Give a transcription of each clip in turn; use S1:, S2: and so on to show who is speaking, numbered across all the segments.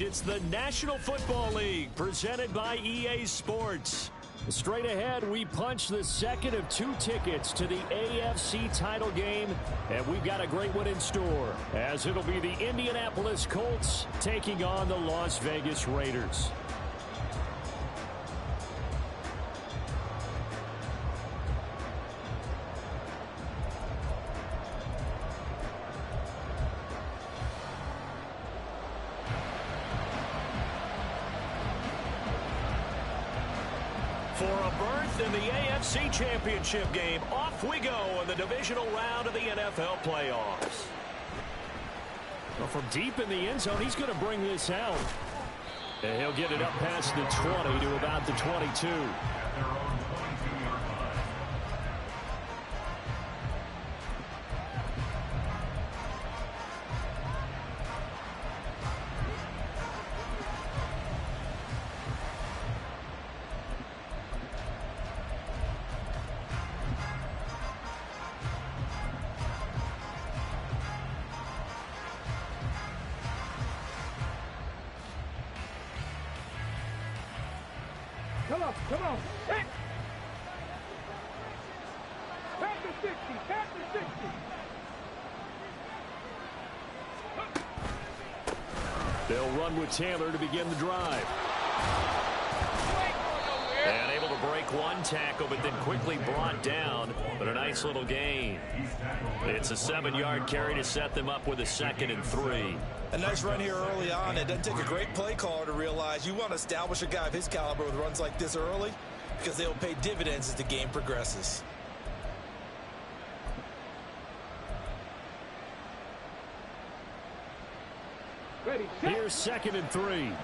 S1: It's the National Football League presented by EA Sports. Straight ahead, we punch the second of 2 tickets to the AFC title game, and we've got a great one in store, as it'll be the Indianapolis Colts taking on the Las Vegas Raiders.
S2: For a berth in the AFC Championship game, off we go in the divisional round of the NFL playoffs.
S1: Well, from deep in the end zone, he's going to bring this out. And he'll get it up past the 20 to about the 22.
S3: Come on, hit! Past the 60, past the 60.
S1: They'll run with Taylor to begin the drive.
S2: And able to break one tackle, but then quickly brought down. But a nice little gain. It's a 7-yard carry to set them up with a 2nd and 3.
S4: A nice run here early on. It doesn't take a great play caller to realize you want to establish a guy of his caliber with runs like this early, because they'll pay dividends as the game progresses.
S3: Ready,
S1: Here's 2nd and 3.
S3: 19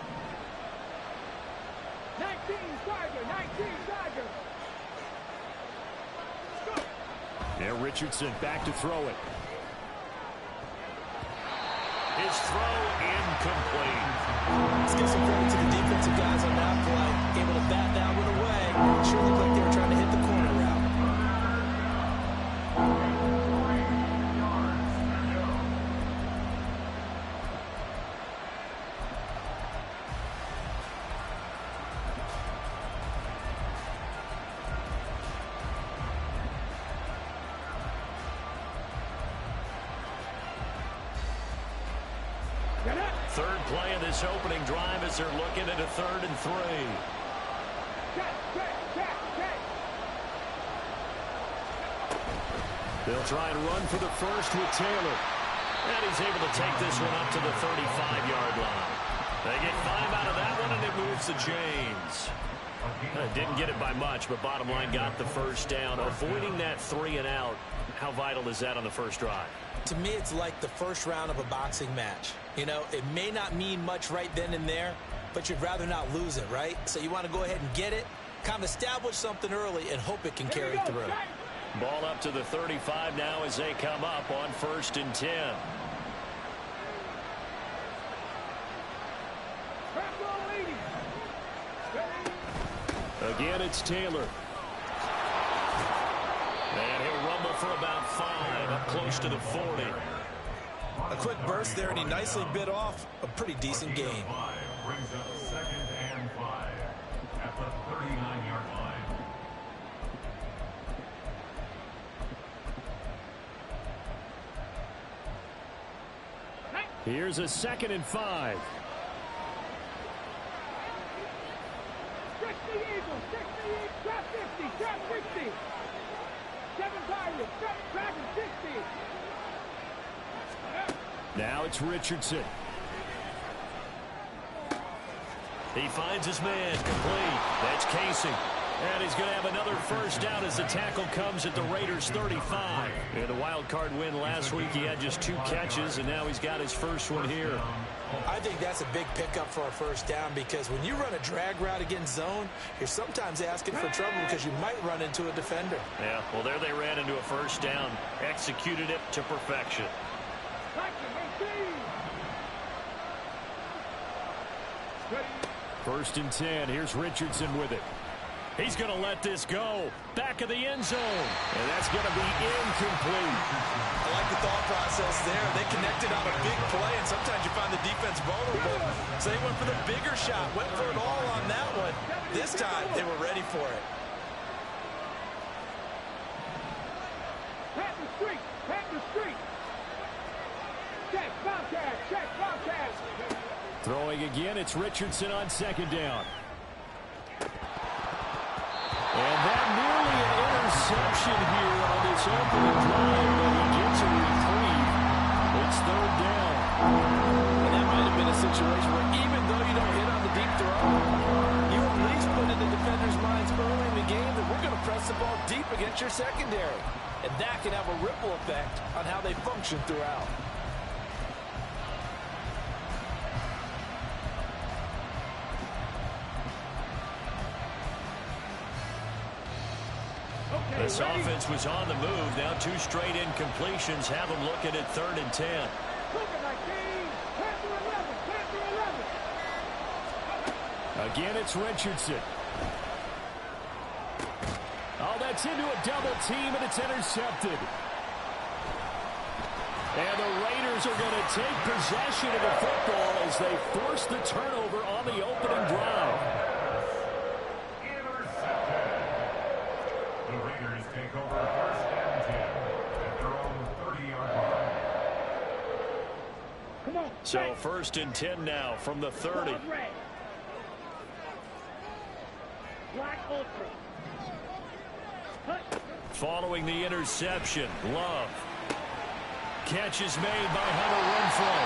S3: Tiger, 19 Tiger.
S1: And Richardson back to throw it.
S2: His throw incomplete.
S4: Let's give some credit to the defensive guys on that play. Able to bat that one away. Sure looked like they were trying to hit the corner route.
S2: Third play of this opening drive as they're looking at a 3rd and 3.
S1: They'll try and run for the first with Taylor.
S2: And he's able to take this one up to the 35-yard line. They get 5 out of that one, and it moves the chains. Didn't get it by much, but bottom line got the first down. Avoiding that 3 and out, how vital is that on the first drive?
S4: To me, it's like the first round of a boxing match. You know, it may not mean much right then and there, but you'd rather not lose it, right? So you want to go ahead and get it, kind of establish something early, and hope it can carry through.
S2: Ball up to the 35 now as they come up on 1st and 10.
S1: Again, it's Taylor.
S2: And he'll rumble for about 5, up close to the 40.
S4: A quick burst there, and he nicely bit off a pretty decent gain.
S5: Brings up 2nd and 5 at the 39-yard line.
S1: Here's a 2nd and 5.
S3: 60 Eagles, 60 Eagles, trap 50, trap 60. 7 Tigers, trap 60.
S1: Now it's Richardson.
S2: He finds his man, complete. That's Casey. And he's going to have another first down as the tackle comes at the Raiders' 35. In the wild card win last week, he had just 2 catches, and now he's got his first one here.
S4: I think that's a big pickup for a first down, because when you run a drag route against zone, you're sometimes asking for trouble because you might run into a defender.
S2: Yeah, well, there they ran into a first down. Executed it to perfection.
S1: 1st and 10. Here's Richardson with it. He's going to let this go. Back of the end zone. And that's going to be incomplete.
S4: I like the thought process there. They connected on a big play, and sometimes you find the defense vulnerable. So they went for the bigger shot, went for it all on that one. This time, they were ready for it.
S3: Pat the street. Pat the street. Check, Bobcat. Check, Bobcat.
S1: Throwing again, it's Richardson on second down. And that nearly an interception here on this opening drive, but he gets a reprieve. It's third down.
S4: And that might have been a situation where even though you don't hit on the deep throw, you at least put in the defenders' minds early in the game that we're going to press the ball deep against your secondary. And that can have a ripple effect on how they function throughout.
S2: This offense was on the move. Now 2 straight incompletions have them looking at 3rd and 10.
S3: Looking like Dean. Panther 11. Panther 11.
S1: Again, it's Richardson. Oh, that's into a double team, and it's intercepted. And the Raiders are going to take possession of the football as they force the turnover on the opening drive.
S5: The Raiders take over 1st and 10 at their own 30-yard line.
S3: Come on.
S2: So 1st and 10 now from the 30.
S3: Red. Black Ultra.
S2: Following the interception, Love. Catch is made by Hunter Renfrow.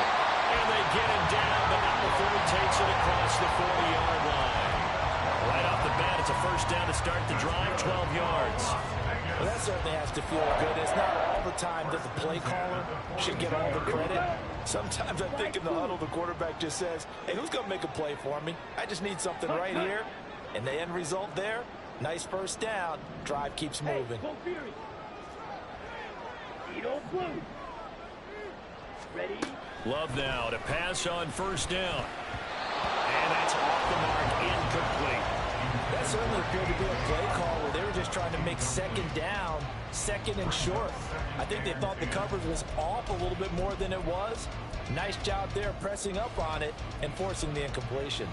S2: And they get him down, but not before he takes it across the 40-yard line. Right off the bat, it's a 1st down to start the drive, 12 yards.
S4: Well, that certainly has to feel good. It's not all the time that the play caller should get all the credit. Sometimes I think in the huddle, the quarterback just says, hey, who's going to make a play for me? I just need something right here. And the end result there, nice 1st down. Drive keeps moving.
S3: Go Fury. Edo Blue. Ready?
S2: Love now to pass on 1st down. And that's off the mark, incomplete.
S4: That certainly appeared to be a play call where they were just trying to make 2nd down, 2nd and short. I think they thought the coverage was off a little bit more than it was. Nice job there pressing up on it and forcing the incompletion.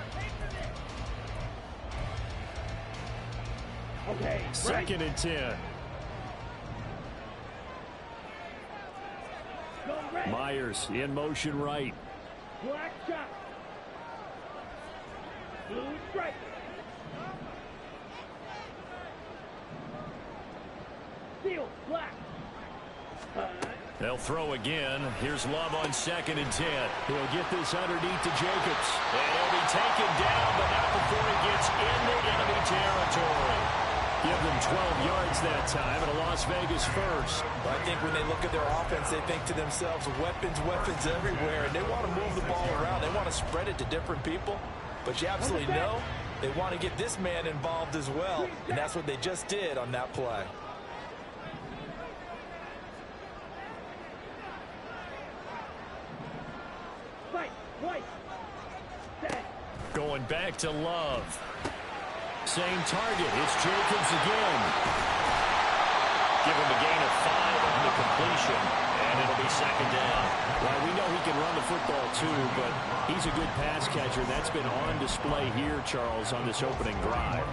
S3: Okay.
S1: 2nd and 10.
S3: Go red.
S1: Myers in motion right.
S3: Black shot. Blue stripe. Steel. Black.
S2: They'll throw again. Here's Love on 2nd and 10.
S1: He'll get this underneath to Jacobs.
S2: And he'll be taken down, but not before he gets into enemy territory.
S1: Give them 12 yards that time and a Las Vegas 1st.
S4: I think when they look at their offense, they think to themselves, weapons, weapons everywhere, and they want to move the ball around. They want to spread it to different people, but you absolutely know they want to get this man involved as well, and that's what they just did on that play.
S3: Fight. White. Set.
S2: Going back to Love.
S1: Same target. It's Jacobs again.
S2: Give him a gain of 5 on the completion, and it'll be 2nd down.
S1: Well, we know he can run the football too, but he's a good pass catcher. That's been on display here, Charles, on this opening drive.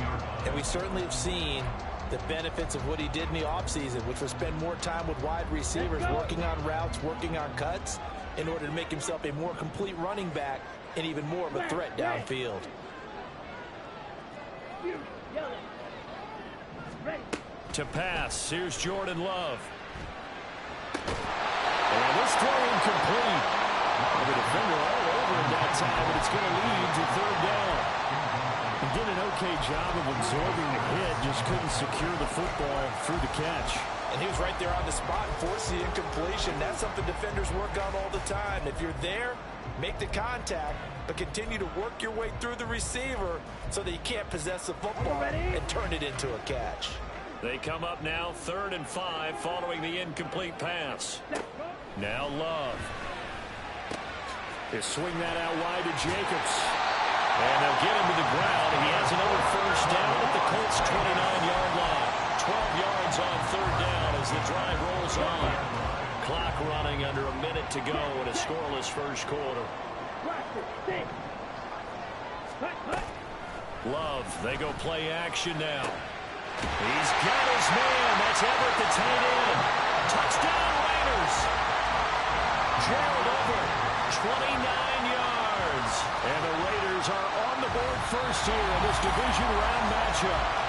S4: And we certainly have seen the benefits of what he did in the offseason, which was spend more time with wide receivers, working on routes, working on cuts, in order to make himself a more complete running back and even more of a threat downfield.
S3: Yellow. Ready.
S2: To pass, here's Jordan Love.
S1: And this throw incomplete. The defender all over him that time, but it's going to lead to 3rd down. He did an okay job of absorbing the hit, just couldn't secure the football through the catch.
S4: And he was right there on the spot and forced the incompletion. That's something defenders work on all the time. If you're there, make the contact, but continue to work your way through the receiver so that you can't possess the football and turn it into a catch.
S2: They come up now 3rd and 5 following the incomplete pass. Now Love.
S1: They swing that out wide to Jacobs. And they'll get him to the ground. And he has another 1st down at the Colts 29-yard line. 12 yards on 3rd down as the drive rolls on. Clock running under a minute to go in a scoreless 1st quarter. Love, they go play action now. He's got his man. That's Everett, the tight end. Touchdown, Raiders. Gerald over 29 yards. And the Raiders are on the board first here in this division round matchup.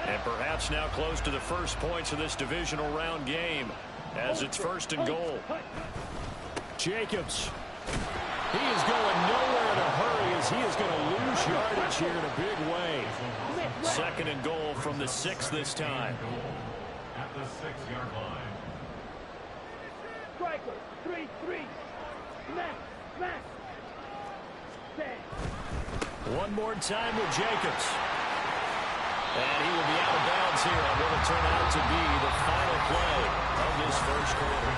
S1: And perhaps now close to the first points of this divisional round game as it's 1st and goal. Jacobs. He is going nowhere in a hurry as he is going to lose yardage here in a big way. 2nd and goal from the 6 this time.
S5: At the 6-yard line.
S3: Striker, 3-3. Smack.
S1: One more time with Jacobs. And he will be out of bounds here on what will turn out to be the final play of this first quarter.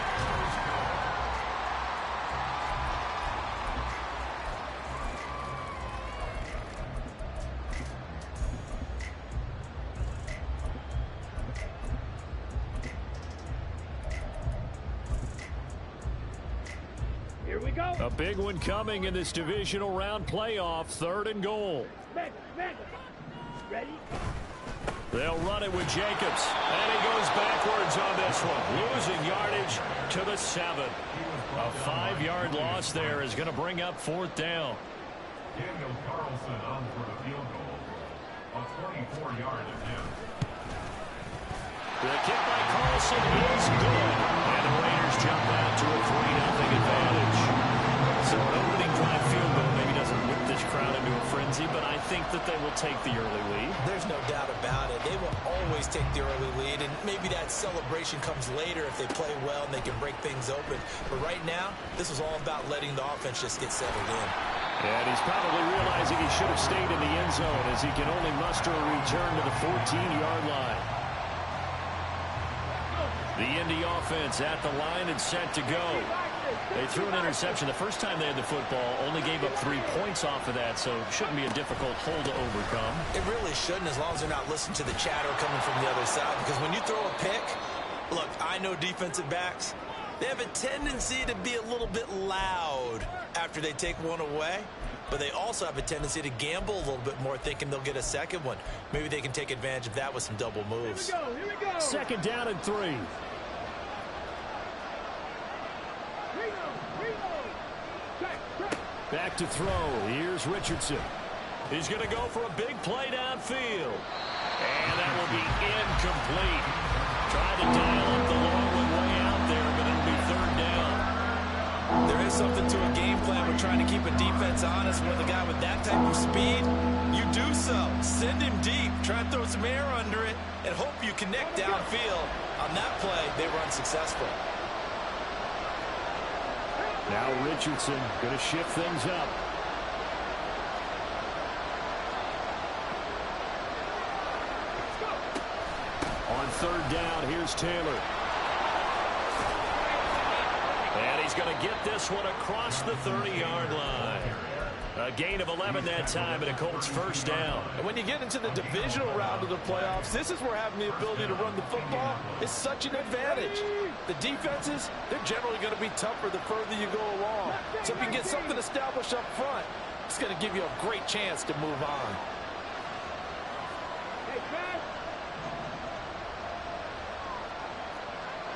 S3: Here we go.
S1: A big one coming in this divisional round playoff. 3rd and goal.
S3: Smack. Ready?
S1: They'll run it with Jacobs. And he goes backwards on this one. Losing yardage to the 7. A 5-yard loss there is going to bring up 4th down.
S5: Daniel Carlson on for the field goal. A 24-yard attempt.
S1: The kick by Carlson is good. And the Raiders jump out to a 3-0 advantage. So an opening drive field goal maybe doesn't whip this crowd into a frenzy, but I think that they will take the early lead.
S4: There's no doubt about it. They will always take the early lead, and maybe that celebration comes later if they play well and they can break things open. But right now, this is all about letting the offense just get settled in.
S1: And he's probably realizing he should have stayed in the end zone as he can only muster a return to the 14-yard line. The Indy offense at the line and set to go. They threw an interception the first time they had the football, only gave up 3 points off of that, so it shouldn't be a difficult hole to overcome.
S4: It really shouldn't, as long as they're not listening to the chatter coming from the other side, because when you throw a pick, look, I know defensive backs, they have a tendency to be a little bit loud after they take one away, but they also have a tendency to gamble a little bit more, thinking they'll get a second one. Maybe they can take advantage of that with some double moves.
S3: Here we go.
S1: 2nd down and 3. Back to throw. Here's Richardson. He's going to go for a big play downfield. And that will be incomplete. Tried to dial up the long one way out there, but it'll be 3rd down.
S4: There is something to a game plan with trying to keep a defense honest. With a guy with that type of speed, you do so. Send him deep. Try and throw some air under it and hope you connect downfield. On that play, they were unsuccessful.
S1: Now Richardson going to shift things up. On 3rd down, here's Taylor. And he's going to get this one across the 30-yard line. A gain of 11 that time, and a Colts 1st down.
S6: And when you get into the divisional round of the playoffs, this is where having the ability to run the football is such an advantage. The defenses, they're generally going to be tougher the further you go along. So if you can get something established up front, it's going to give you a great chance to move on.
S3: Hey, man.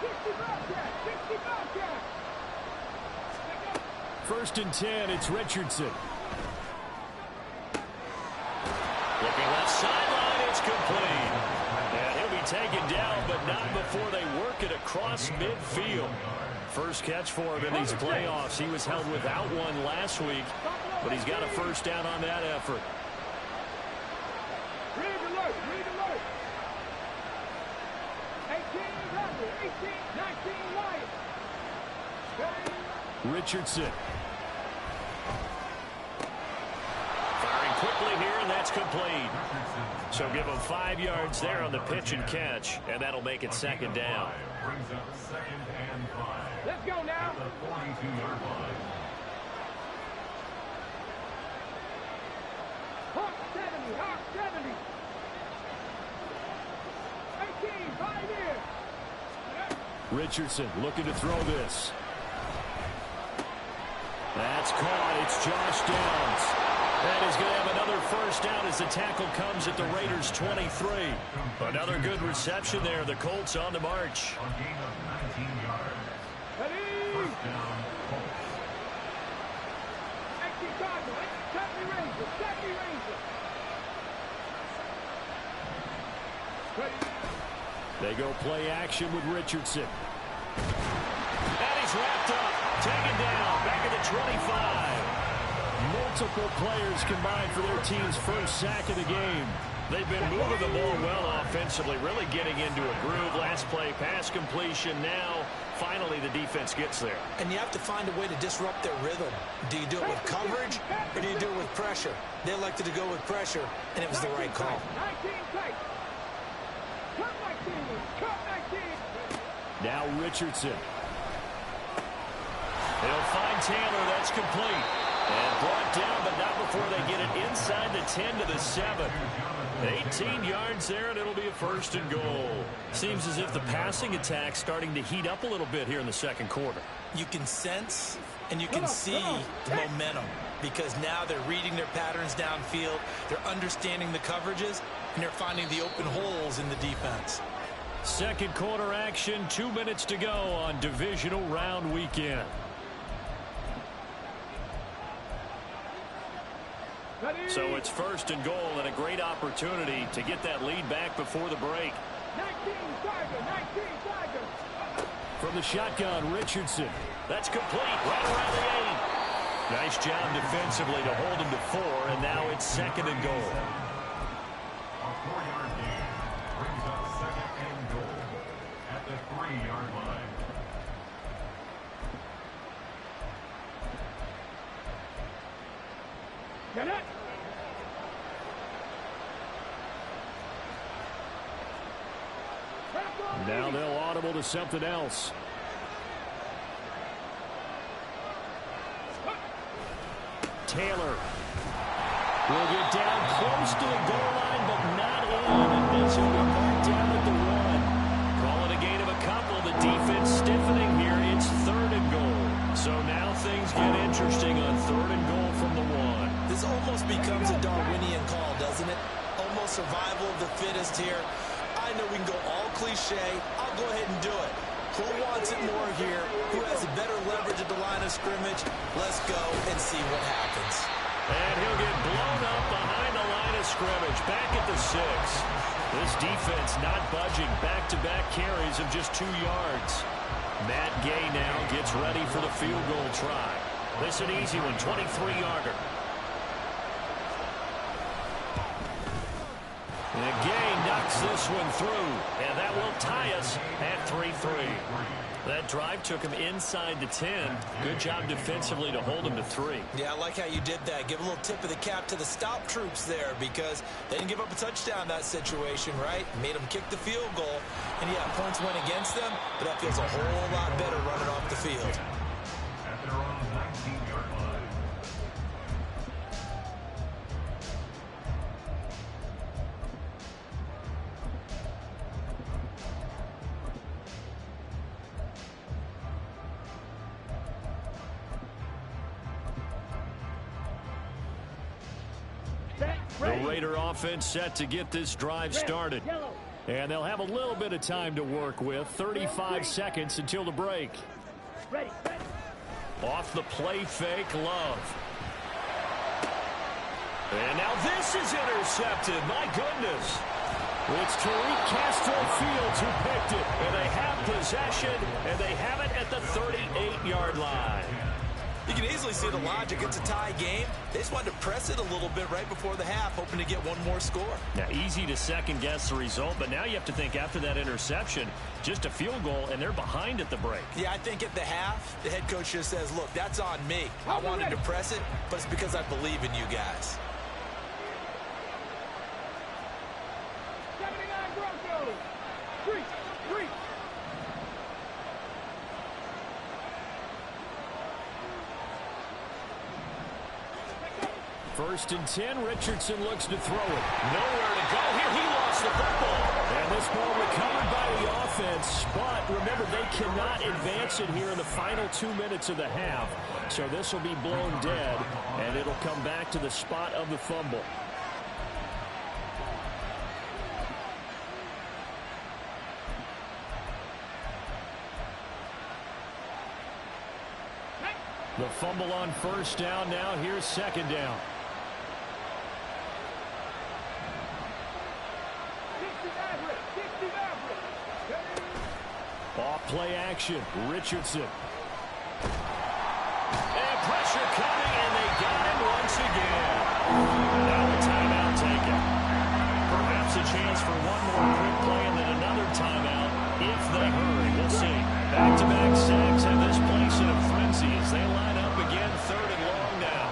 S3: 60 Bobcat.
S1: 1st and 10, it's Richardson. Looking left sideline, it's complete. And he'll be taken down, but not before they work it across midfield. First catch for him in these playoffs. He was held without one last week, but he's got a 1st down on that effort.
S3: Read alert. 18 Raptors, 18, 19 Lions.
S1: Richardson. Firing quickly here, and that's complete. So give him 5 yards there on the pitch and catch, and that'll make it 2nd down.
S5: Brings up 2nd and 5.
S3: Let's go now.
S5: At the 42-yard line.
S1: Richardson looking to throw this. That's caught. It's Josh Downs. And he's going to have another first down as the tackle comes at the Raiders' 23. Another good reception there. The Colts on the march.
S5: A gain of 19 yards. First down, Colts.
S1: They go play action with Richardson.
S2: And he's wrapped up. Taken down. Back at the 25.
S1: Multiple players combined for their team's first sack of the game.
S2: They've been moving the ball well offensively, really getting into a groove. Last play, pass completion. Now, finally, the defense gets there.
S4: And you have to find a way to disrupt their rhythm. Do you do it with coverage, or do you do it with pressure? They elected to go with pressure, and it was the right call.
S1: Now Richardson.
S2: They'll find Taylor. That's complete. And brought down, but not before they get it inside the 10 to the 7. 18 yards there, and it'll be a first and goal. Seems as if the passing attack's starting to heat up a little bit here in the second quarter.
S4: You can sense and you can see the momentum because now they're reading their patterns downfield, they're understanding the coverages, and they're finding the open holes in the defense.
S1: Second quarter action, 2 minutes to go on divisional round weekend.
S2: So it's first and goal and a great opportunity to get that lead back before the break.
S3: 19 Tiger.
S1: From the shotgun, Richardson.
S2: That's complete right around the 8. Nice job defensively to hold him to 4, and now it's second and goal.
S5: A 4-yard gain brings up second and goal at the 3-yard line.
S3: Get it.
S1: Now they'll audible to something else. Taylor will get down close to the goal line, but not in. And he'll be marked down at the 1.
S2: Call it a gain of a couple. The defense stiffening here. It's third and goal. So now things get interesting on third and goal from the 1.
S4: This almost becomes a Darwinian call, doesn't it? Almost survival of the fittest here. I know we can go all cliche. I'll go ahead and do it. Who wants it more here? Who has a better leverage at the line of scrimmage? Let's go and see what happens.
S2: And he'll get blown up behind the line of scrimmage. Back at the 6. This defense not budging. Back-to-back carries of just 2 yards. Matt Gay now gets ready for the field goal try. This an easy one, 23-yarder. And Gay knocks this one through, and that will tie us at 3-3. That drive took him inside the 10. Good job defensively to hold him to 3.
S4: Yeah, I like how you did that. Give a little tip of the cap to the stop troops there because they didn't give up a touchdown in that situation, right? Made them kick the field goal. And, yeah, points went against them, but that feels a whole lot better running off the field.
S5: At their own 19-yard line.
S1: The Raider offense set to get this drive started. And they'll have a little bit of time to work with. 35 seconds until the break.
S3: Ready.
S2: Off the play fake, Love. And now this is intercepted. My goodness.
S1: It's Tariq Castro-Fields who picked it.
S2: And they have possession, and they have it at the 38-yard line.
S4: You can easily see the logic. It's a tie game. They just wanted to press it a little bit right before the half, hoping to get one more score.
S2: Now, easy to second-guess the result, but now you have to think after that interception, just a field goal, and they're behind at the break.
S4: Yeah, I think at the half, the head coach just says, look, that's on me. I wanted to press it, but it's because I believe in you guys.
S3: 79 Broncos. 3.
S1: First and 10, Richardson looks to throw it.
S2: Nowhere to go here. He lost the football.
S1: And this ball recovered by the offense, but remember, they cannot advance it here in the final 2 minutes of the half. So this will be blown dead, and it'll come back to the spot of the fumble. The fumble on first down. Now here's second down. Off play action. Richardson. And pressure coming, and they got him once again. Now a timeout taken. Perhaps a chance for one more quick play and then another timeout if they hurry. We'll see. Back-to-back sacks have this place in a frenzy as they line up again, third and long now.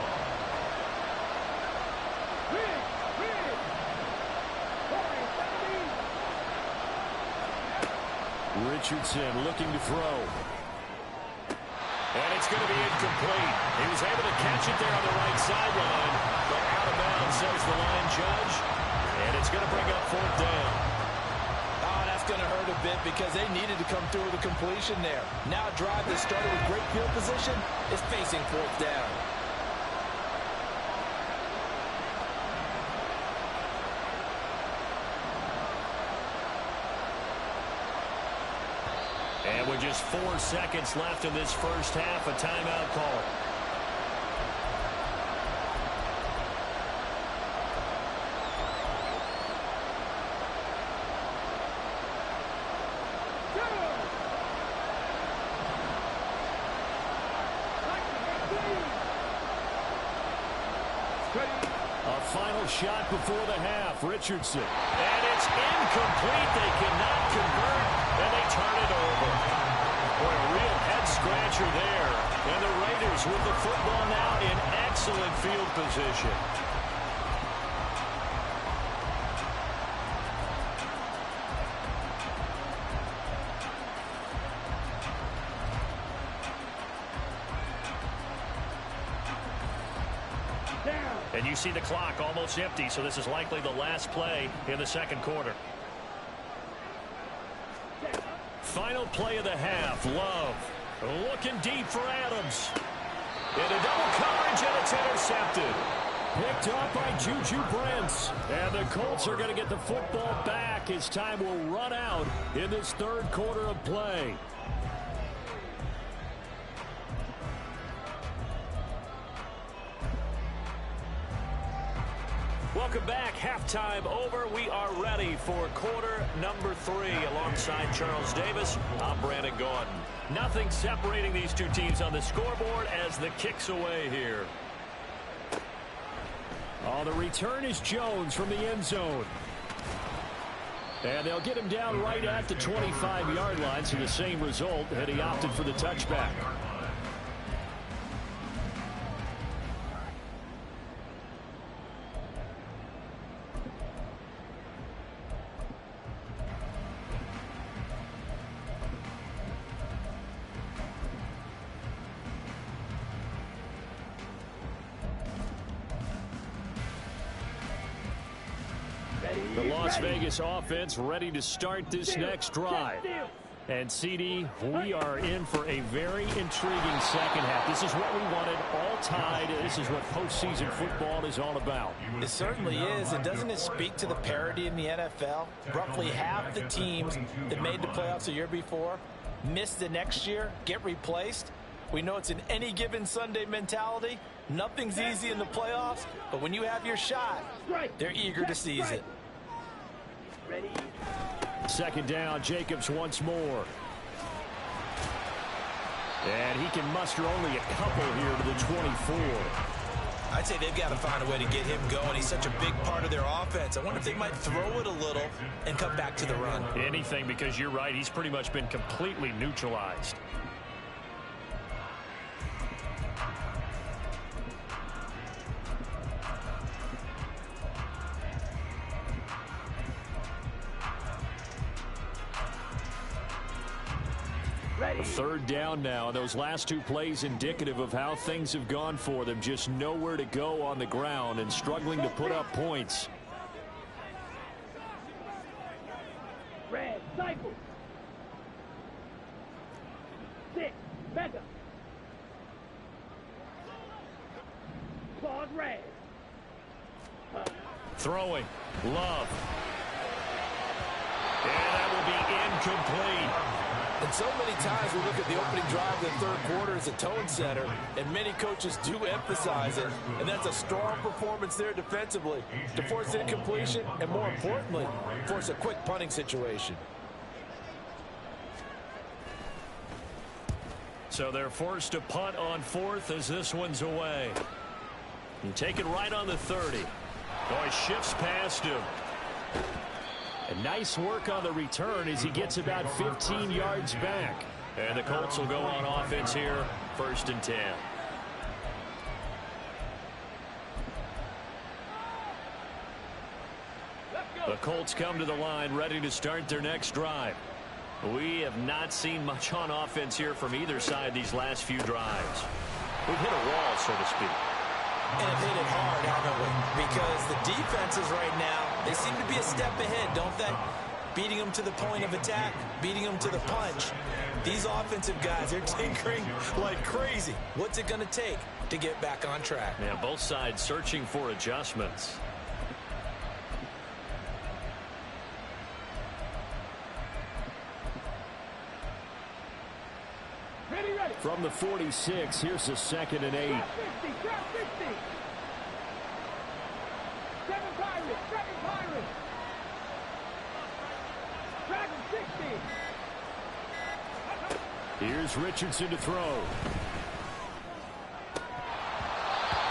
S1: Richardson looking to throw. And it's going to be incomplete. He was able to catch it there on the right sideline, but out of bounds, says the line judge. And it's going to bring up fourth down.
S6: Oh, that's going to hurt a bit because they needed to come through with a completion there. Now a drive that started with great field position is facing fourth down.
S1: And with just 4 seconds left in this first half, a timeout call. A final shot before the half. Richardson. And it's incomplete. They cannot convert, and they turn it over. Boy, a real head-scratcher there. And the Raiders with the football now in excellent field position. And you see the clock almost empty, so this is likely the last play in the second quarter. Final play of the half. Love looking deep for Adams. Into double coverage, and it's intercepted. Picked up by Juju Brents. And the Colts are going to get the football back as time will run out in this third quarter of play. Welcome back. Halftime over. We are ready for quarter number 3. Alongside Charles Davis, I'm Brandon Gordon. Nothing separating these two teams on the scoreboard as the kick's away here. Oh, the return is Jones from the end zone. And they'll get him down right at the 25-yard line, so the same result, and he opted for the touchback. The Las Vegas offense ready to start this next drive. And, CD, we are in for a very intriguing second half. This is what we wanted, all tied. This is what postseason football is all about.
S4: It certainly is. And doesn't it speak to the parity in the NFL? Roughly half the teams that made the playoffs the year before miss the next year, get replaced. We know it's an any given Sunday mentality. Nothing's easy in the playoffs, but when you have your shot, they're eager to seize it.
S1: Second down, Jacobs once more. And he can muster only a couple here to the 24.
S4: I'd say they've got to find a way to get him going. He's such a big part of their offense. I wonder if they might throw it a little and come back to the run.
S1: Anything, because you're right. He's pretty much been completely neutralized. Third down now. Those last two plays indicative of how things have gone for them. Just nowhere to go on the ground and struggling to put up points.
S3: Claude Ray.
S2: Throwing. Love. And that will be incomplete.
S6: And so many times we look at the opening drive of the third quarter as a tone setter, and many coaches do emphasize it, and that's a strong performance there defensively to force incompletion and, more importantly, force a quick punting situation.
S2: So they're forced to punt on fourth as this one's away. And take it right on the 30. Oh, he shifts past him.
S1: And nice work on the return as he gets about 15 yards back.
S2: And the Colts will go on offense here, 1st and 10. The Colts come to the line ready to start their next drive. We have not seen much on offense here from either side these last few drives. We've hit a wall, so to speak.
S4: And have hit it hard, haven't we? Because the defenses right now, they seem to be a step ahead, don't they? Beating them to the point of attack, beating them to the punch. These offensive guys are tinkering like crazy. What's it going to take to get back on track?
S2: Yeah, both sides searching for adjustments.
S1: From the 46, here's a 2nd and 8.
S3: Drop 50, drop 50. 7 Pirates, 7 Pirates. Dragon 60.
S1: Here's Richardson to throw.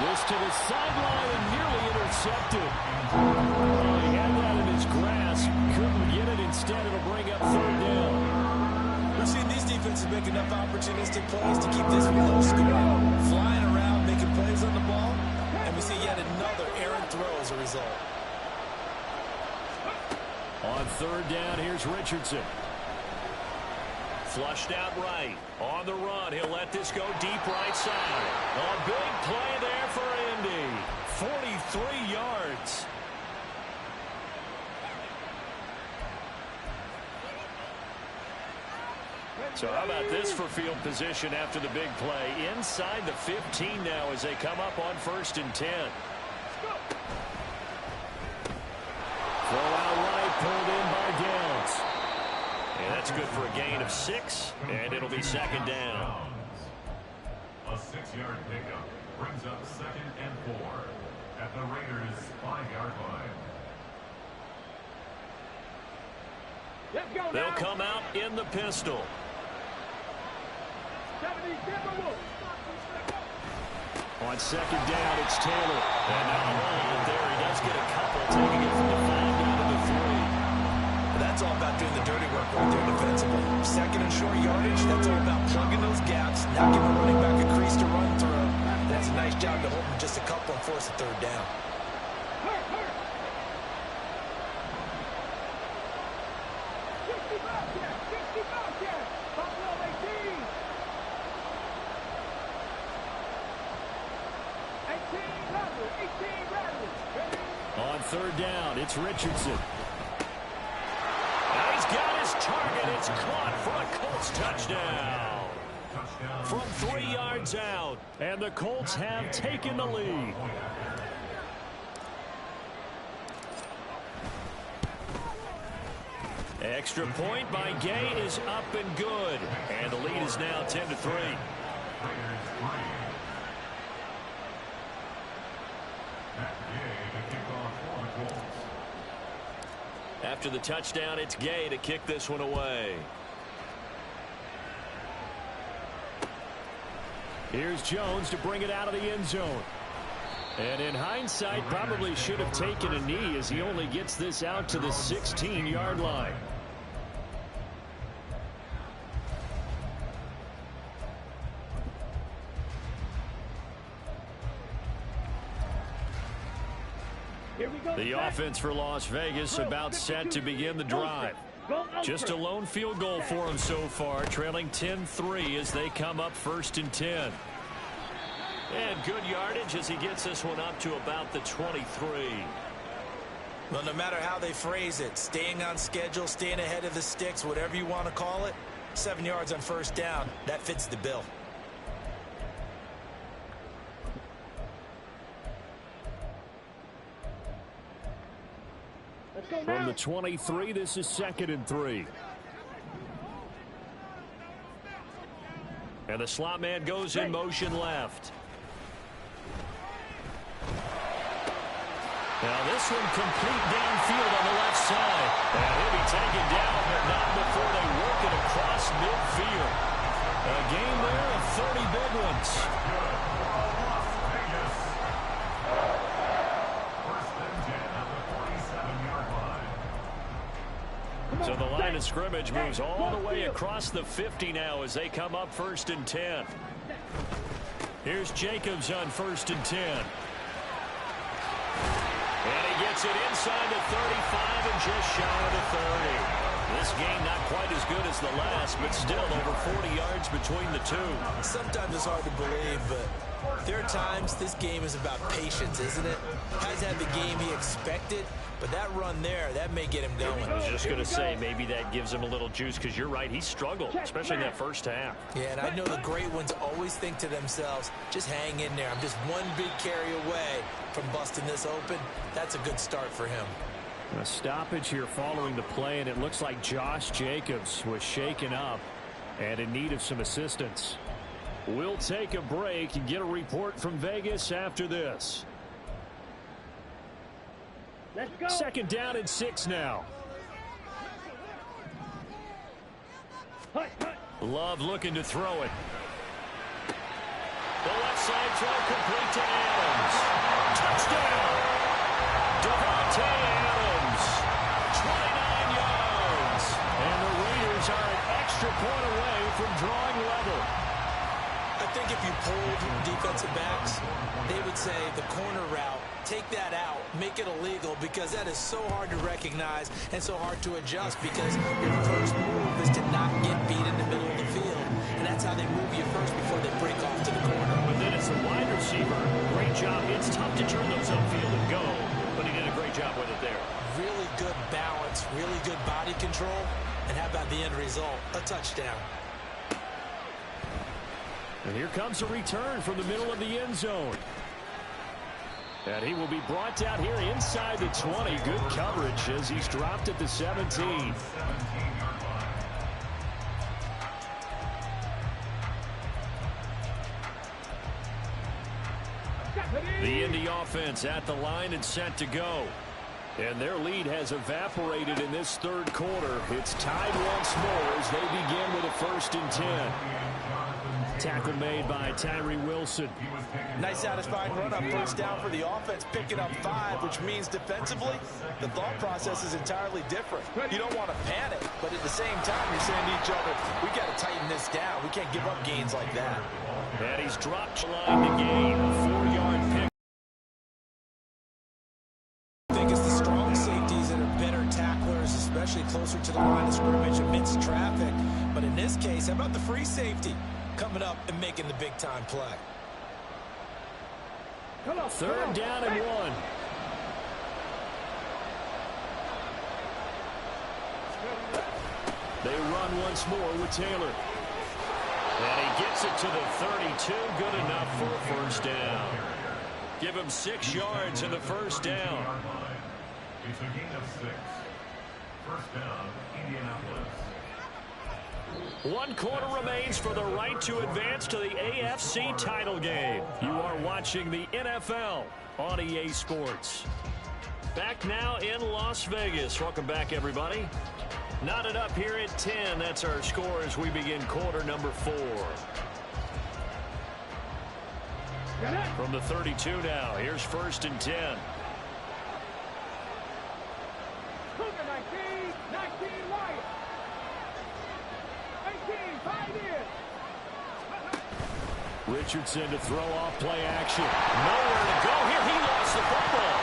S1: This to the sideline and nearly intercepted. Oh, he had that in his grasp. Couldn't get it. Instead, it'll bring up 3rd down.
S4: We've seen these defenses make enough opportunistic plays to keep this one low scoring. Flying around, making plays on the ball. And we see yet another errant throw as a result.
S1: On 3rd down, here's Richardson.
S2: Flushed out right. On the run, he'll let this go deep right side. A big play there for Indy. 43 yards. So how about this for field position after the big play? Inside the 15 now as they come up on 1st and 10.
S1: Throw out right, pulled in by Downs.
S2: And that's good for a gain of 6, and it'll be 2nd down.
S5: A 6-yard pickup brings up 2nd and 4 at the Raiders' 5-yard line.
S3: Let's go now.
S2: They'll come out in the pistol.
S3: 70 Timberwolves.
S1: On 2nd down, it's Taylor.
S2: And now the roll out there. He does get a couple, taking it from the 5 down to the 3.
S4: That's all about doing the dirty work right there defensively. 2nd and short yardage, that's all about plugging those gaps, not giving running back a crease to run through. That's a nice job to hold him just a couple and force a 3rd down.
S3: Hurt, hurt. 60 Bobcats, 60 Bobcats. Buffalo 18. 18 Rattlers, 18 Rattlers. Ready?
S1: On 3rd down, it's Richardson.
S2: Now he's got his target. It's caught for a Colts touchdown.
S1: From 3 yards out, and the Colts have taken the lead.
S2: Extra point by Gay is up and good. And the lead is now 10-3. After the touchdown, it's Gay to kick this one away.
S1: Here's Jones to bring it out of the end zone. And in hindsight, probably should have taken a knee as he only gets this out to the 16-yard line. The offense for Las Vegas about set to begin the drive. Just a lone field goal for them so far, trailing 10-3 as they come up 1st and 10.
S2: And good yardage as he gets this one up to about the 23.
S4: Well, no matter how they phrase it, staying on schedule, staying ahead of the sticks, whatever you want to call it, 7 yards on 1st down, that fits the bill.
S1: From the 23, this is 2nd and 3. And the slot man goes in motion left. Now this one complete downfield on the left side. And he'll be taken down, but not before they work it across midfield. A game there of 30 big ones. So the line of scrimmage moves all the way across the 50 now as they come up 1st and 10. Here's Jacobs on 1st and 10. And he gets it inside the 35 and just shy of the 30. This game not quite as good as the last, but still over 40 yards between the two.
S4: Sometimes it's hard to believe, but there are times this game is about patience, isn't it? Hasn't had the game he expected, but that run there, that may get him going.
S1: I was just going to say, maybe that gives him a little juice, because you're right, he struggled, especially in that first half.
S4: Yeah, and I know the great ones always think to themselves, just hang in there. I'm just one big carry away from busting this open. That's a good start for him.
S1: A stoppage here following the play, and it looks like Josh Jacobs was shaken up and in need of some assistance. We'll take a break and get a report from Vegas after this.
S3: Let's go.
S1: 2nd down and 6 now. Love looking to throw it. The left side throw complete to Adams. Touchdown! Devontae Adams, 29 yards. And the Raiders are an extra point away from drawing level.
S4: I think if you polled defensive backs, they would say the corner route, take that out, make it illegal, because that is so hard to recognize and so hard to adjust, because your first move is to not get beat in the middle of the field, and that's how they move you first before they break off to the corner.
S1: But then it's a wide receiver. Great job. It's tough to turn those upfield and go, but he did a great job with it there.
S4: Really good balance, really good body control, and how about the end result? A touchdown.
S1: And here comes a return from the middle of the end zone. And he will be brought down here inside the 20. Good coverage as he's dropped at the 17. The Indy offense at the line and set to go. And their lead has evaporated in this 3rd quarter. It's tied once more as they begin with a 1st and 10. Tackle made by Tyree Wilson.
S6: Nice satisfying run up, 1st down for the offense, picking up 5, which means defensively, the thought process is entirely different. You don't want to panic, but at the same time, you're saying to each other, we got to tighten this down. We can't give up gains like that.
S1: And he's dropped the line to gain. 4-yard pick.
S4: I think it's the strong safeties that are better tacklers, especially closer to the line of scrimmage amidst traffic. But in this case, how about the free safety coming up and making the big-time play?
S1: 3rd down and 1. They run once more with Taylor. And he gets it to the 32. Good enough for a 1st down. Give him 6 yards in the 1st down.
S5: It's a gain of 6. 1st down, Indianapolis.
S1: 1 quarter remains for the right to advance to the AFC title game. You are watching the NFL on EA Sports. Back now in Las Vegas. Welcome back, everybody. Knotted up here at 10. That's our score as we begin quarter number 4. From the 32 now. Here's 1st and 10.
S3: Cougar 19, 19 Lions. 18, 5 in.
S1: Richardson to throw off play action. Nowhere to go here. He lost the football.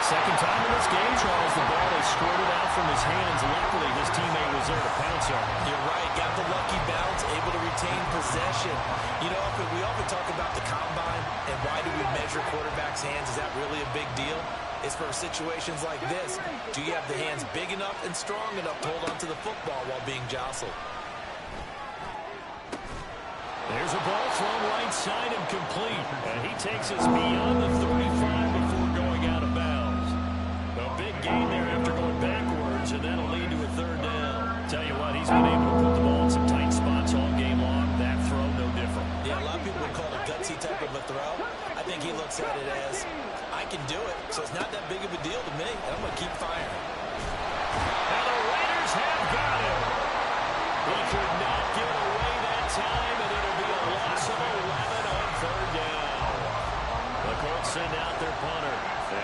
S1: 2nd time in this game, Charles. The ball is squirted out from his hands. Luckily, his teammate was there to pounce on.
S4: You're right. Got the lucky bounce, able to retain possession. You know, we often talk about the combine and why do we measure quarterbacks' hands. Is that really a big deal? It's for situations like this. Do you have the hands big enough and strong enough to hold onto the football while being jostled?
S1: There's a ball thrown right side and complete. And he takes us beyond the 35 before going out of bounds. A big gain there after going
S4: looks at it as, I can do it, so it's not that big of a deal to me, and I'm going to keep firing.
S2: And the Raiders have got him. He could not get away that time, and it'll be a loss of 11 on third down. The Colts send out their punter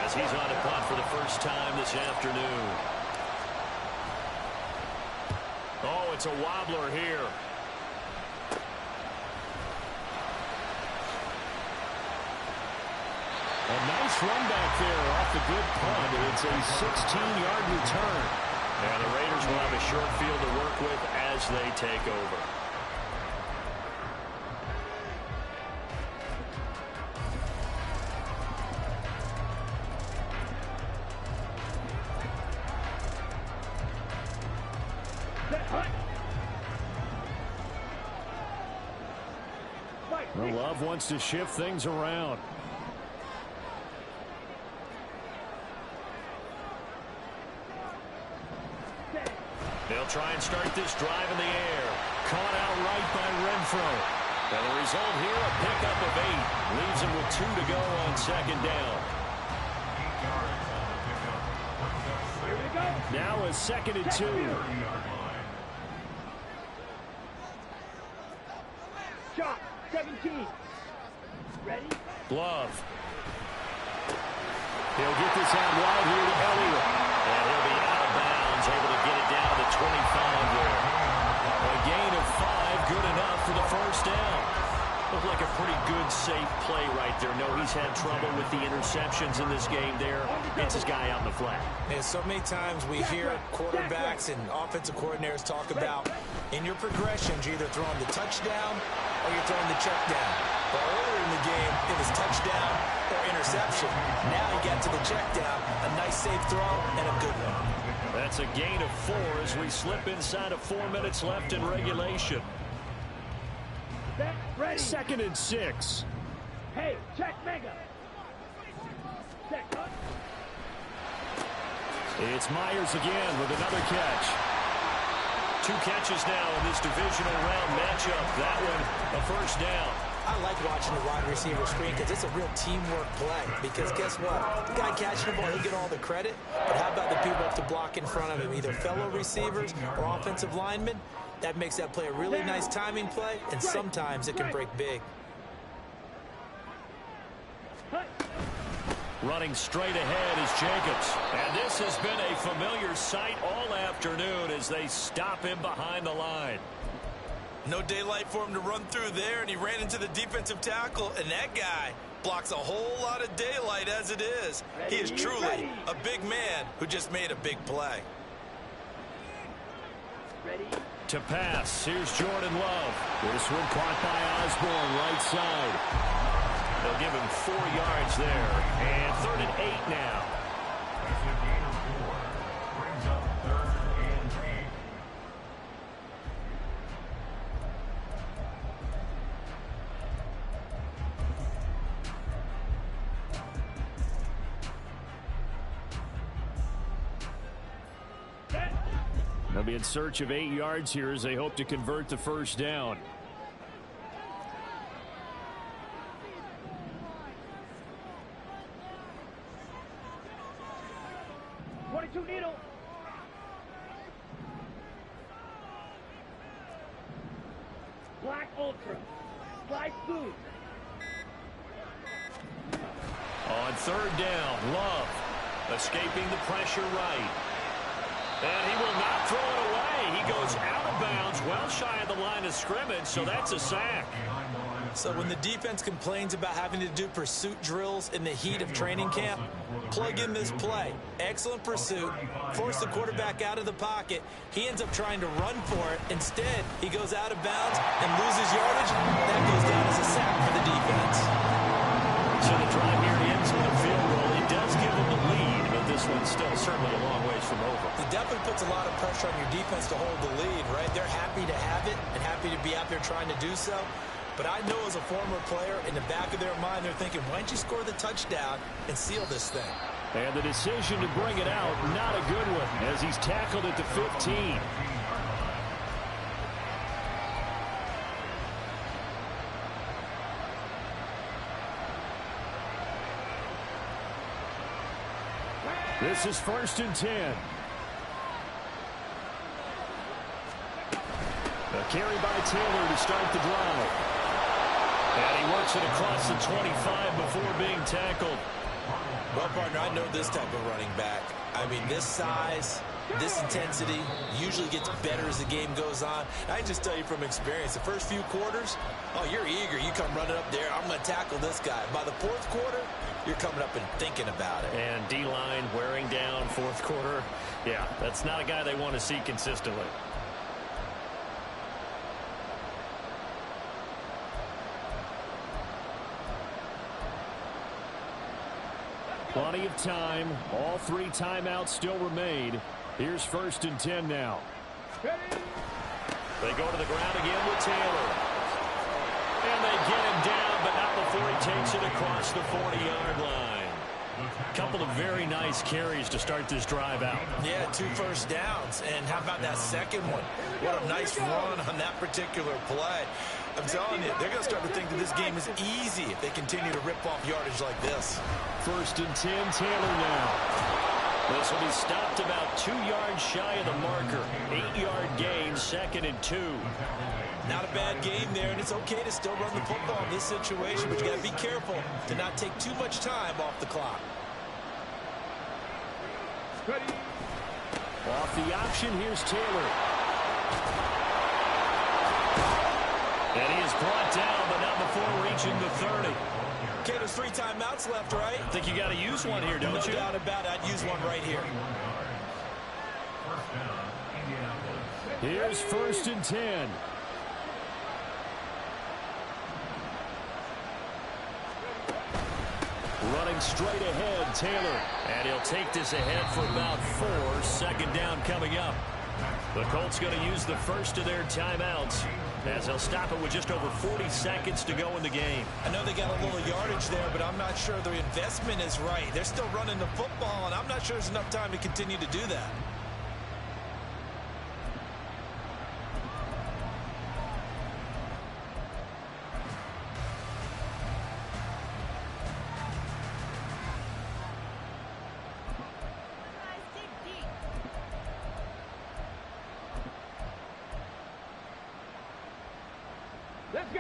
S2: as he's on to punt for the first time this afternoon. Oh, it's a wobbler here.
S1: A nice run back there off the good punt. It's a 16-yard return.
S2: And the Raiders will have a short field to work with as they take over.
S1: Well, Love wants to shift things around.
S2: They'll try and start this drive in the air. Caught out right by Renfro. And the result here, a pickup of 8. Leaves him with 2 to go on second down.
S1: Now a 2nd and 2.
S3: Shot, 17. Ready?
S2: Glove.
S1: He'll get this out wide here to Elliott.
S2: And he'll be out of bounds, able to get it down to the 25 there. A gain of 5, good enough for the first down. Looked like a pretty good, safe play right there. No, he's had trouble with the interceptions in this game there. Gets his guy out in the flat.
S4: And so many times we hear quarterbacks and offensive coordinators talk about in your progressions, you're either throwing the touchdown or you're throwing the check down. But earlier in the game, it was touchdown or interception. Now he got to the check down, a nice safe throw, and a good one.
S2: That's a gain of 4 as we slip inside of 4 minutes left in regulation.
S3: Set, ready.
S1: 2nd and 6.
S3: Hey, check mega. Set, cut.
S1: It's Myers again with another catch.
S2: 2 catches now in this divisional round matchup. That one, a first down.
S4: I like watching the wide receiver screen because it's a real teamwork play. Because guess what? The guy catching the ball, he'll get all the credit. But how about the people up to block in front of him, either fellow receivers or offensive linemen? That makes that play a really nice timing play, and sometimes it can break big.
S2: Running straight ahead is Jacobs. And this has been a familiar sight all afternoon as they stop him behind the line.
S6: No daylight for him to run through there, and he ran into the defensive tackle, and that guy blocks a whole lot of daylight as it is. He is truly a big man who just made a big play.
S3: Ready?
S2: To pass, here's Jordan Love.
S1: This one caught by Osborne, right side.
S2: They'll give him 4 yards there. And 3rd and 8 now.
S5: That's a gain of 4. Brings up 3rd and 8.
S1: They'll be in search of 8 yards here as they hope to convert the first down.
S3: Needle. Black Ultra. Slide blue.
S2: On 3rd down, Love escaping the pressure right. And he will not throw it away. He goes out of bounds, well shy of the line of scrimmage, so that's a sack.
S4: So when the defense complains about having to do pursuit drills in the heat of training camp, plug in this play. Excellent pursuit. Force the quarterback out of the pocket. He ends up trying to run for it. Instead, he goes out of bounds and loses yardage. That goes down as a sack for the defense.
S2: So the drive here ends with a field goal. It does give them the lead, but this one's still certainly a long ways from over.
S4: It definitely puts a lot of pressure on your defense to hold the lead, right? They're happy to have it and happy to be out there trying to do so. But I know as a former player, in the back of their mind, they're thinking, why don't you score the touchdown and seal this thing?
S1: And the decision to bring it out, not a good one, as he's tackled at the 15. This is 1st and 10. A carry by Taylor to start the drive. And he works it across the 25 before being tackled.
S4: Well, partner, I know this type of running back. I mean, this size, this intensity usually gets better as the game goes on. I can just tell you from experience, the first few quarters, oh, you're eager. You come running up there, I'm going to tackle this guy. By the 4th quarter, you're coming up and thinking about it.
S2: And D-line wearing down 4th quarter. Yeah, that's not a guy they want to see consistently.
S1: Plenty of time. All 3 timeouts still remain. Here's 1st and 10 now.
S2: They go to the ground again with Taylor. And they get him down, but not before he takes it across the 40-yard line. Couple of very nice carries to start this drive out.
S4: Yeah, 2 first downs. And how about that second one? What a nice run on that particular play. I'm telling you, they're going to start to think that this game is easy if they continue to rip off yardage like this.
S1: 1st and 10, Taylor now.
S2: This will be stopped about 2 yards shy of the marker. 8-yard gain, 2nd and 2.
S4: Not a bad game there, and it's okay to still run the football in this situation, but you got to be careful to not take too much time off the clock.
S1: Off the option, here's Taylor.
S2: And he is brought down, but not before reaching the 30.
S4: Okay, there's 3 timeouts left, right?
S2: I think you got to use one here, don't you?
S4: No doubt about it. I'd use one right here.
S1: Here's 1st and 10. Running straight ahead, Taylor.
S2: And he'll take this ahead for about 4. 2nd down coming up. The Colts going to use the first of their timeouts, as they'll stop it with just over 40 seconds to go in the game.
S4: I know they got a little yardage there, but I'm not sure their investment is right. They're still running the football, and I'm not sure there's enough time to continue to do that.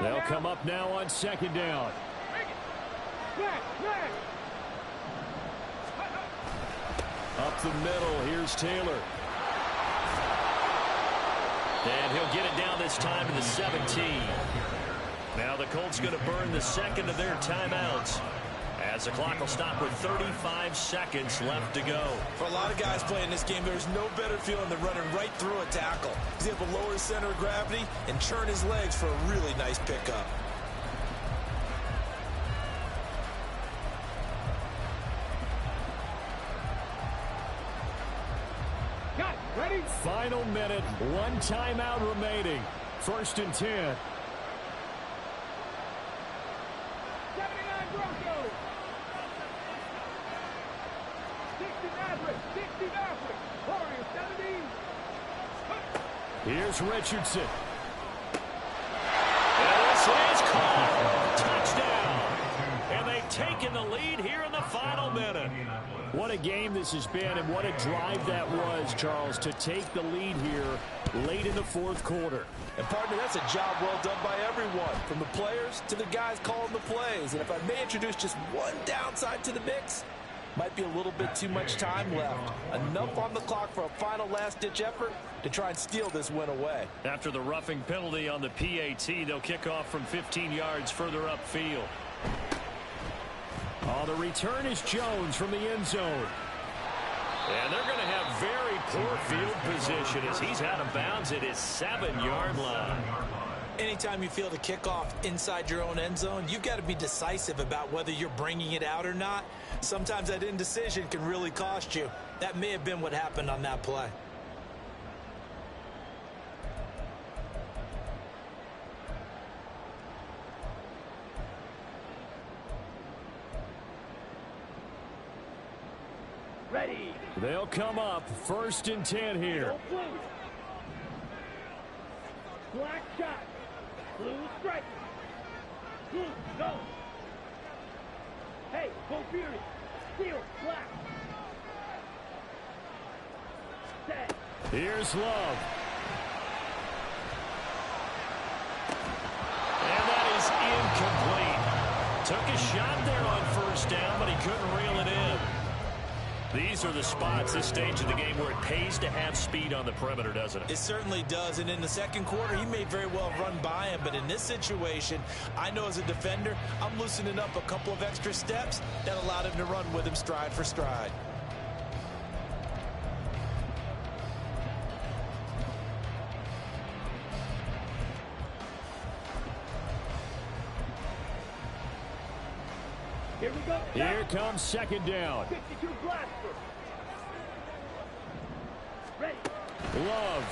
S1: They'll come up now on 2nd down. Up the middle, here's Taylor.
S2: And he'll get it down this time to the 17. Now the Colts going to burn the 2nd of their timeouts, as the clock will stop with 35 seconds left to go.
S4: For a lot of guys playing this game, there's no better feeling than running right through a tackle. He's able to lower his center of gravity and churn his legs for a really nice pickup.
S3: Got it. Ready?
S1: Final minute, 1 timeout remaining. 1st and 10.
S3: 79 Broncos. 60 Maverick. 60 Maverick. Warriors 70.
S1: Here's Richardson.
S2: And this is caught. Touchdown. And they've taken the lead here in the final minute.
S1: What a game this has been, and what a drive that was, Charles, to take the lead here late in the 4th quarter.
S6: And, partner, that's a job well done by everyone, from the players to the guys calling the plays. And if I may introduce just one downside to the mix, might be a little bit too much time left. Enough on the clock for a final last-ditch effort to try and steal this win away.
S2: After the roughing penalty on the PAT, they'll kick off from 15 yards further upfield.
S1: Oh, the return is Jones from the end zone.
S2: And they're going to have very poor field position as he's out of bounds at his 7-yard line.
S4: Anytime you feel the kickoff inside your own end zone, you've got to be decisive about whether you're bringing it out or not. Sometimes that indecision can really cost you. That may have been what happened on that play.
S3: Ready.
S1: They'll come up 1st and 10 here.
S3: Go blue. Black shot. Blue strike. Blue, go. Hey, go Fury. Steel, black.
S1: Here's Love. And that is incomplete. Took a shot there on first down, but he couldn't reel it in. These are the spots, this stage of the game, where it pays to have speed on the perimeter, doesn't it?
S4: It certainly does, and in the second quarter, he may very well run by him, but in this situation, I know as a defender, I'm loosening up a couple of extra steps that allowed him to run with him stride for stride.
S3: Here we go.
S1: Here comes second down.
S3: 52 blaster. Ready.
S1: Love.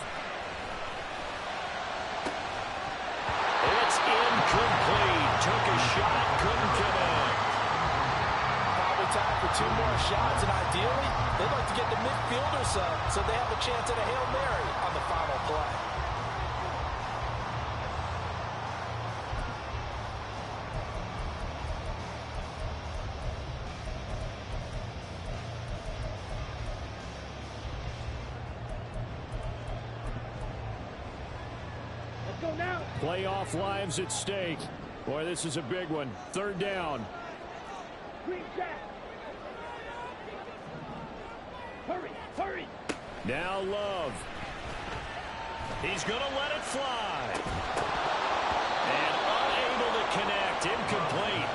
S2: It's incomplete. Took a shot, couldn't connect.
S6: Probably time for 2 more shots, and ideally, they'd like to get the midfield or so they have a chance at a Hail Mary on the final play.
S3: Go now.
S1: Playoff lives at stake. Boy, this is a big one. Third down.
S3: Green jack. Hurry, hurry.
S1: Now Love.
S2: He's going to let it fly. And unable to connect. Incomplete.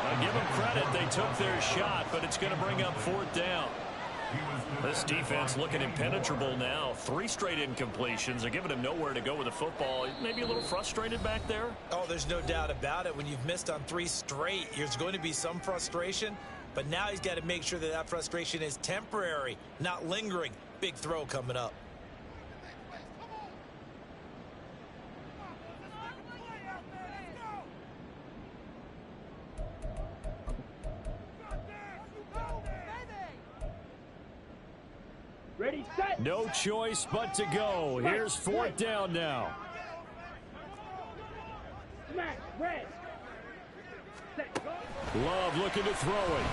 S2: I'll give them credit. They took their shot, but it's going to bring up fourth down. This defense looking impenetrable now. 3 straight incompletions. They're giving him nowhere to go with the football. Maybe a little frustrated back there.
S4: Oh, there's no doubt about it. When you've missed on 3 straight, there's going to be some frustration. But now he's got to make sure that that frustration is temporary, not lingering. Big throw coming up.
S3: Ready, set.
S1: No choice but to go. Here's fourth down now.
S3: Smash, red. Set, go.
S1: Love looking to throw it.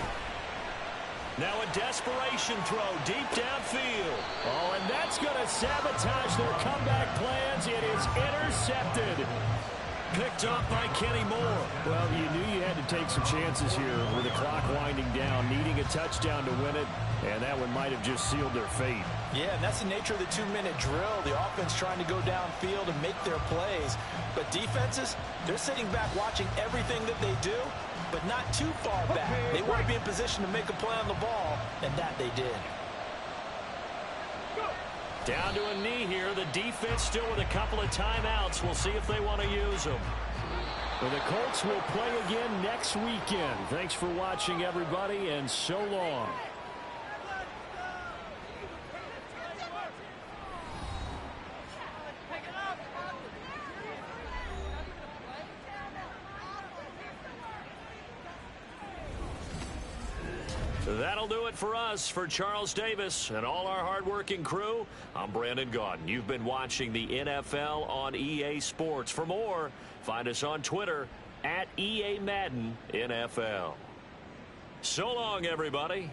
S2: Now a desperation throw deep downfield.
S1: Oh, and that's going to sabotage their comeback plans. It is intercepted.
S2: Picked up by Kenny Moore.
S1: Well, you knew you had to take some chances here with the clock winding down, needing a touchdown to win it, and that one might have just sealed their fate.
S4: Yeah, and that's the nature of the 2-minute drill. The offense trying to go downfield and make their plays. But defenses, they're sitting back watching everything that they do, but not too far back. They want to be in position to make a play on the ball, and that they did.
S2: Down to a knee here. The defense still with a couple of timeouts. We'll see if they want to use them.
S1: Well, the Colts will play again next weekend. Thanks for watching, everybody, and so long.
S2: That'll do it for us. For Charles Davis and all our hardworking crew, I'm Brandon Gaudin. You've been watching the NFL on EA Sports. For more, find us on Twitter @EA Madden NFL. So long, everybody.